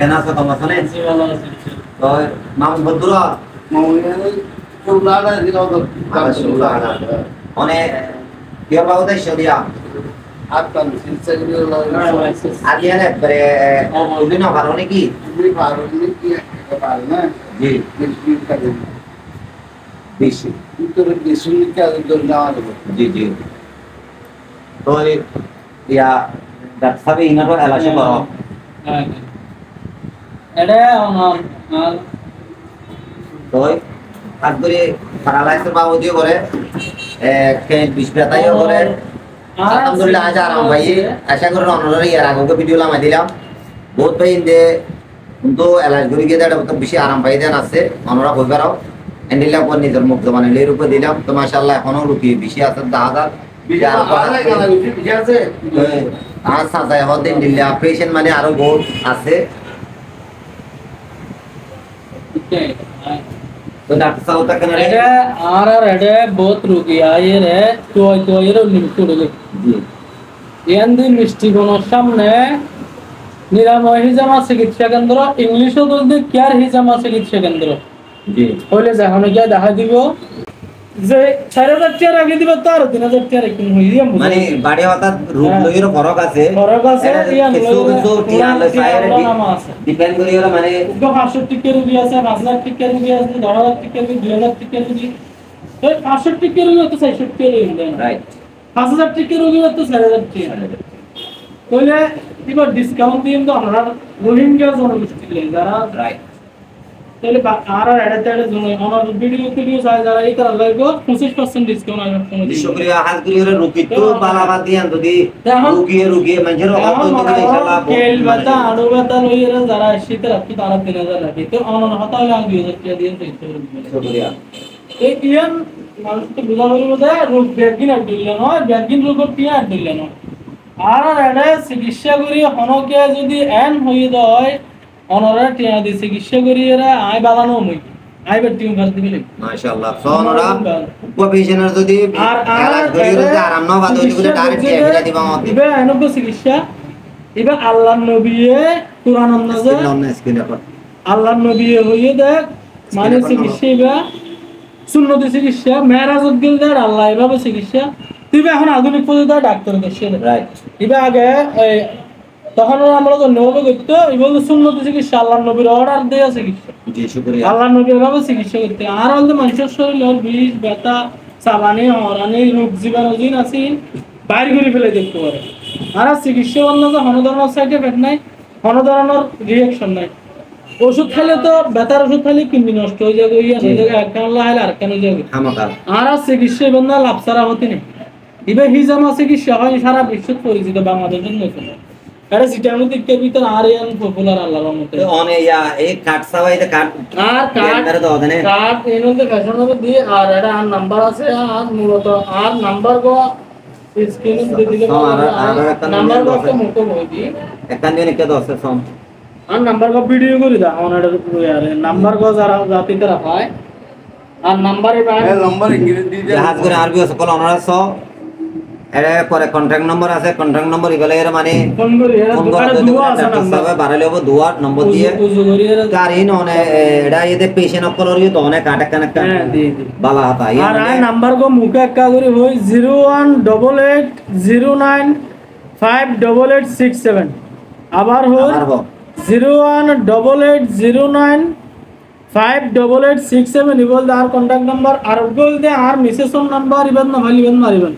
কেন আছো তোমার শুনে তো মামুন বদুরা মানে dia mau deh dia Akan aja nih bre ini no baru nih ki kepalanya ji kali bisi itu disulit kalau dornawar ji তো ya dat sabi ingat wa ala shaba এটা আমার তো তারপরে প্যারালাইসিস বাবু দিয়ে করে কে বিস্ফাতাইও করে আলহামদুলিল্লাহ আজ আরাম ভাই আশা করি আপনারা এর আগে ভিডিও লামাই দিলাম বহুত ভাই ইন্দে কিন্তু এলাজ করি গিয়ে এটা বেশি আরাম পাই দেন আছে আপনারা কই বেরাও এন্ডিলা পর নিজের মুখ জবানে লের উপর দিলাম তো মাশাআল্লাহ এখনো রুকি বেশি আছে 10000 আর সাজায় হতে দিল্লা পেশেন্ট মানে আরো বহুত আছে তো ডাক্তার সাহেব তা কেন এটা আর এটা বহুত রোগী আয়ে রে তো এর লিমিট করে দিন মিষ্টি কোনোর সামনে নিরাময় হিজামা চিকিৎসা কেন্দ্র ইংলিশও বলতে কেয়ার হিজামা চিকিৎসা কেন্দ্র জি হইলে যখন গিয়ে দেখা দিব যে 4000 টাকা আগে দিব তো আর 3000 টাকা কিন হইয়া মানে বাড়ি হঠাৎ রূপ লইর ফরক আছে ইয়া কিছু টিয়া লই সাইরে ডিপেন্ড করি ওরা মানে 500 টাকা রুগী আছে 5000 টাকা রুগী আছে 10000 টাকা রুগী 2000 টাকা রুগী এই 500 টাকা রুগী তো 600 টাকা রুগী রাইট 5000 টাকা রুগী তো 4000 টাকা কইলে এবার ডিসকাউন্ট দিন তো আমরা রোহিঙ্গা জনগোষ্ঠী যারা রাইট তাহলে আর এড়াতে জন্য আমার ভিডিও চাই যারা এই তারা লাগবে 25% ডিসকাউন্ট আমি কোনো শুকরিয়া হাজ করি ওরে রুকি তো বালাবাদ দিয়ান যদি রুগী মানুষের অত দিলে ইনশাআল্লাহ কেল বাতা আড়ু বাতা লইরা যারা শীতে রাখি তারা 3000 রাখি তো অনন হতা হলে আমি 2000 টাকা দিয়ে শুকরিয়া এই ইয়ান মানুষ তো বুঝা বলবো যে রোগ ব্যাগিন আর দিল না ব্যাগিন রোগ পিয়া আর দিল না আর এড়া চিকিৎসা করি হনকে যদি এন হয়ে যায় অনরা টিয়া দি চিকিৎসা করি এরা আই বালানো মই আই বেটিং ভাত দিবি মাশাআল্লাহ সোনরা উপপেশনের যদি আর এলাজ করি যদি আরাম না বাদ হইলে বলে ডাইরেক্ট টিয়া দিবা মত দিবে এনব চিকিৎসা ইবা আল্লাহর নবীয়ে কুরআন নাযে স্ক্রিনে পড় আল্লাহর নবীয়ে হইয়ে দেখ মানে চিকিৎসা ইবা সুন্নতি চিকিৎসা মেরাজত গিল দেয় আল্লাহ এভাবে চিকিৎসা দিবে এখন আধুনিক পদ্ধতিতে ডাক্তার দেশে রাইট ইবা আগে তখন আমরা তো নবী করতে এবং সুন্নতি চিকিৎসা আল্লাহর নবীর অর্ডার দেয়া চিকিৎসা জি শুকরিয়া আল্লাহর নবীর ভাবে চিকিৎসা করতে আর হল মানুষের শরীরের বিষ ব্যথা চাবানি হরানি রোগ জীবাণুজিন আছে বাইরে করে ফেলে দেখতে পারে আর চিকিৎসা বন্ধ যে কোনো ধরনের সাইড এফেক্ট নাই কোনো ধরনের রিঅ্যাকশন নাই ওষুধ খেলে তো ব্যথার ওষুধ খেলে কিডনি নষ্ট হয়ে যাবে ইয়া হয়ে যাবে এক কান লাগাইলে আর কেন যাবে আর চিকিৎসা বন্ধ লাভ ছাড়া হতে নেই এবার হিজামা চিকিৎসা হয় সারা বিশ্ব পরিচিত বাংলাদেশের নতুন আরে সিটার মধ্যে ভিতর আরিয়ান পপুলার আল্লাহর রহমতে অনে ইয়া এই কাট সাবাইতে কাট আর কাট দাও দেনে কাট এনতে ফ্যাশন হবে দিয়ে আর এটা আর নাম্বার আছে আর মূলত আর নাম্বার গো স্ক্রিনে দিয়ে দিলে নাম্বার গো তো মুকো বই দি একান দিনে কে দছে সম আর নাম্বার গো ভিডিও করি দা অন এটা ইয়ার নাম্বার গো যারা জাতিতে রাখায় আর নাম্বারে নম্বর ইংরেজি দিয়ে জাহাজ করে আরবি আছে কল অনারা স এর পরে কন্টাক্ট নম্বর আছে কন্টাক্ট নম্বর ইগলে এর মানে ফোন করি এর দোকানে দুয়া আছে নাম্বার সবে বাড়ালে হবে দুয়ার নম্বর দিয়ে কারিন অনে এডা এতে পেশেন্ট অকল হইতো তো অনেক কাটা কানেক্ট বালা হাতা আর নাম্বার গো মুকে একা করে হই 01888058867 আবার হই 01888095887 ইবল আর কন্টাক্ট নাম্বার আর বল দে আর মেসেজ নাম্বার ইবেন না ভালি ইবেন মারিবেন